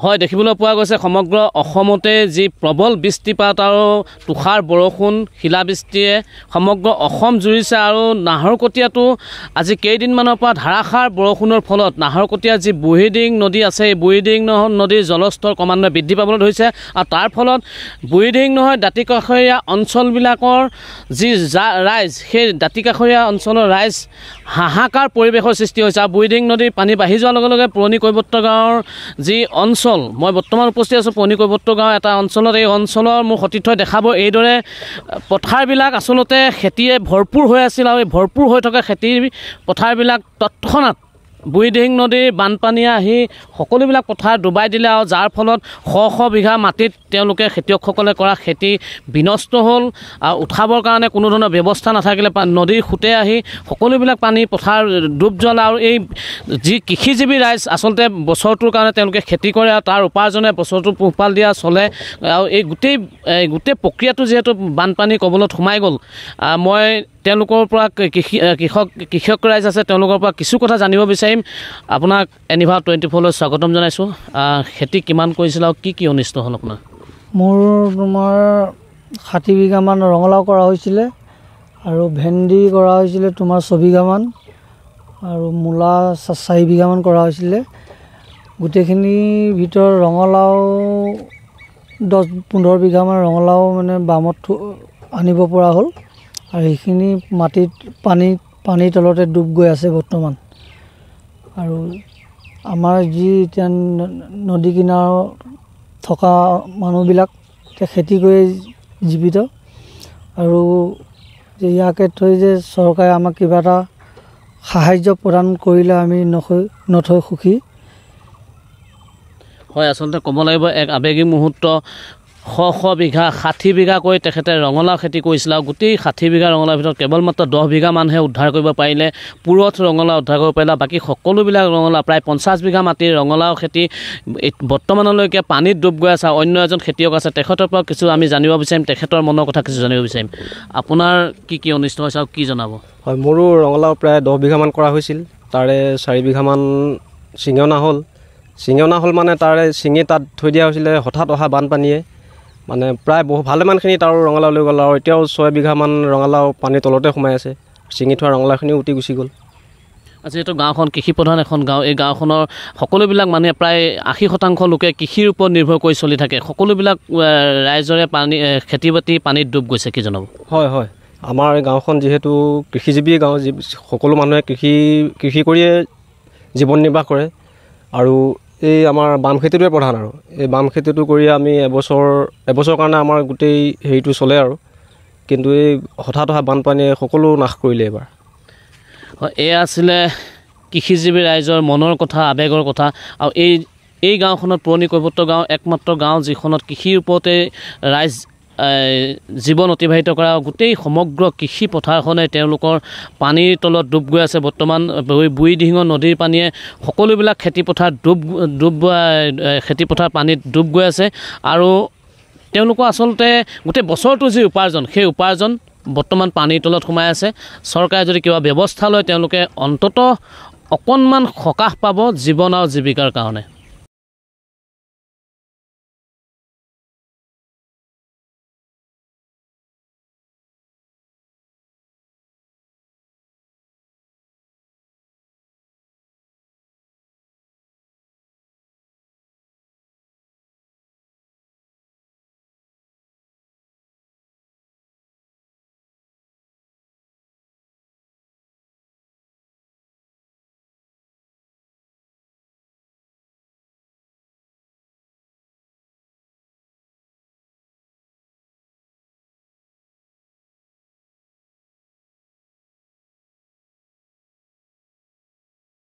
হয়, দেখিবলৈ পোৱা গৈছে সমগ্ৰ অসমতে যি প্ৰবল বৃষ্টিপাত আৰু তুষাৰ বৰষুণ শিলাবৃষ্টিয়ে সমগ্ৰ অসম জুৰিছে আৰু নাহৰকটীয়াতো আজি কেইদিনমানৰ পৰা ধাৰাসাৰ বৰষুণৰ ফলত নাহৰকটীয়া যি বুঢ়ীডিং নদী আছে এই বুঢ়ীডিং নদীৰ জলস্তৰ ক্ৰমান্বয়ে বৃদ্ধি পাবলৈ ধৰিছে আৰু তাৰ ফলত বুঢ়ীডিং নহয় দাঁতিকাষৰীয়া অঞ্চলবিলাকৰ যি ৰাইজ সেই দাঁতিকাষৰীয়া অঞ্চলৰ ৰাইজ হাহাকাৰ পৰিৱেশৰ সৃষ্টি হৈছে আৰু বুঢ়ীডিং নদীৰ পানী বাঢ়ি যোৱাৰ লগে লগে পুৰণি কৈৱৰ্ত গাঁৱৰ যি অঞ্চল মই বৰ্তমান উপস্থিত আছোঁ পুৰণি কৈৱৰ্ত গাঁও এটা অঞ্চলত এই অঞ্চলৰ মোৰ সতীৰ্থই দেখাব এইদৰে পথাৰবিলাক আচলতে খেতিয়ে ভৰপূৰ হৈ আছিল আৰু এই ভৰপূৰ হৈ থকা খেতিৰ পথাৰবিলাক তৎক্ষণাত বুঢ়ীডিং নদীৰ বানপানীয়ে আহি সকলোবিলাক পথাৰ ডুবাই দিলে আৰু যাৰ ফলত শ বিঘা মাটিত তেওঁলোকে খেতিয়কসকলে কৰা খেতি বিনষ্ট হ'ল আৰু উঠাবৰ কাৰণে কোনো ধৰণৰ ব্যৱস্থা নাথাকিলে নদীৰ সোঁতে আহি সকলোবিলাক পানী পথাৰ ডুব যোৱালে আৰু এই যি কৃষিজীৱী ৰাইজ আচলতে বছৰটোৰ কাৰণে তেওঁলোকে খেতি কৰে আৰু তাৰ উপাৰ্জনে বছৰটো পোহপাল দিয়া চলে আৰু এই গোটেই প্ৰক্ৰিয়াটো যিহেতু বানপানী কবলত সোমাই গ'ল মই তেওঁলোকৰ পৰা কৃষক ৰাইজ আছে তেওঁলোকৰ পৰা কিছু কথা জানিব বিচাৰিম আপোনাক এনিভা 24লৈ স্বাগতম জনাইছোঁ খেতি কিমান কৰিছিল আৰু কি অনিষ্ট হ'ল আপোনাৰ মোৰ তোমাৰ 60 বিঘামান ৰঙালাও কৰা হৈছিলে আৰু ভেন্দি কৰা হৈছিলে তোমাৰ 6 বিঘামান আৰু মূলা 4 বিঘামান কৰা হৈছিলে গোটেইখিনিৰ ভিতৰত ৰঙালাও 10-15 বিঘামান ৰঙালাও মানে বামত আনিব পৰা হ'ল আৰু এইখিনি মাটিত পানীৰ তলতে ডুব গৈ আছে বৰ্তমান আৰু আমাৰ যি এতিয়া নদী কিনাৰত থকা মানুহবিলাক খেতি কৰি জীৱিত আৰু ইয়াকে থৈ যে চৰকাৰে আমাক কিবা এটা সাহায্য প্ৰদান কৰিলে আমি নথৈ সুখী হয় আচলতে ক'ব লাগিব এক আৱেগিক মুহূৰ্ত শ বিঘা 60 বিঘাকৈ তেখেতে ৰঙালাও খেতি কৰিছিল আৰু গোটেই 60 বিঘা ৰঙালাওৰ ভিতৰত কেৱল মাত্ৰ 10 বিঘা মানুহে উদ্ধাৰ কৰিব পাৰিলে পুৰঠ ৰঙালাও উদ্ধাৰ কৰিব পাৰিলে বাকী সকলোবিলাক ৰঙালাও প্ৰায় 50 বিঘা মাটিৰ ৰঙালাও খেতি বৰ্তমানলৈকে পানীত ডুব গৈ আছে অন্য এজন খেতিয়ক আছে তেখেতৰ পৰা কিছু আমি জানিব বিচাৰিম তেখেতৰ মনৰ কথা কিছু জানিব বিচাৰিম আপোনাৰ কি অনিষ্ট হৈছে আৰু কি জনাব হয় মোৰো ৰঙালাও প্ৰায় 10 বিঘামান কৰা হৈছিল তাৰে 4 বিঘামান চিঙনা হ'ল মানে তাৰে চিঙি তাত থৈ দিয়া হৈছিলে হঠাৎ অহা বানপানীয়ে মানে প্ৰায় ভালেমানখিনি তাৰ ৰঙালাও লৈ গ'ল আৰু এতিয়াও 6 বিঘামান ৰঙালাও পানীৰ তলতে সোমাই আছে চিঙি থোৱা ৰঙালাওখিনিও উটি গুচি গ'ল আচ্ছা এইটো গাঁওখন কৃষিপ্ৰধান এখন গাঁও এই গাঁওখনৰ সকলোবিলাক মানুহে প্ৰায় 80% লোকে কৃষিৰ ওপৰত নিৰ্ভৰ কৰি চলি থাকে সকলোবিলাক ৰাইজৰে খেতি বাতি পানীত ডুব গৈছে কি জনাব হয় আমাৰ গাঁওখন যিহেতু কৃষিজীৱী গাঁও সকলো মানুহে কৃষি কৰিয়ে জীৱন নিৰ্বাহ কৰে আৰু এই আমাৰ বাম খেতিটোৱে প্ৰধান আৰু এই বাম খেতিটো কৰি আমি এবছৰ কাৰণে আমাৰ গোটেই হেৰিটো চলে আৰু কিন্তু এই হঠাৎ অহা বানপানীয়ে সকলো নাশ কৰিলে এবাৰ হয় এয়া আছিলে কৃষিজীৱী ৰাইজৰ মনৰ কথা আৱেগৰ কথা আৰু এই গাঁওখনত পুৰণি কৈৱৰ্ত গাঁও একমাত্ৰ গাঁও যিখনত কৃষিৰ ওপৰতে ৰাইজ জীৱন অতিবাহিত কৰা গোটেই সমগ্ৰ কৃষি পথাৰখনে তেওঁলোকৰ পানীৰ তলত ডুব গৈ আছে বৰ্তমান বুঢ়ীডিং নদীৰ পানীয়ে সকলোবিলাক খেতিপথাৰ পানীত ডুব গৈ আছে আৰু তেওঁলোকৰ আচলতে গোটেই বছৰটো যি উপাৰ্জন সেই উপাৰ্জন বৰ্তমান পানীৰ তলত সোমাই আছে চৰকাৰে যদি কিবা ব্যৱস্থা লয় তেওঁলোকে অন্ততঃ অকণমান সকাহ পাব জীৱন আৰু জীৱিকাৰ কাৰণে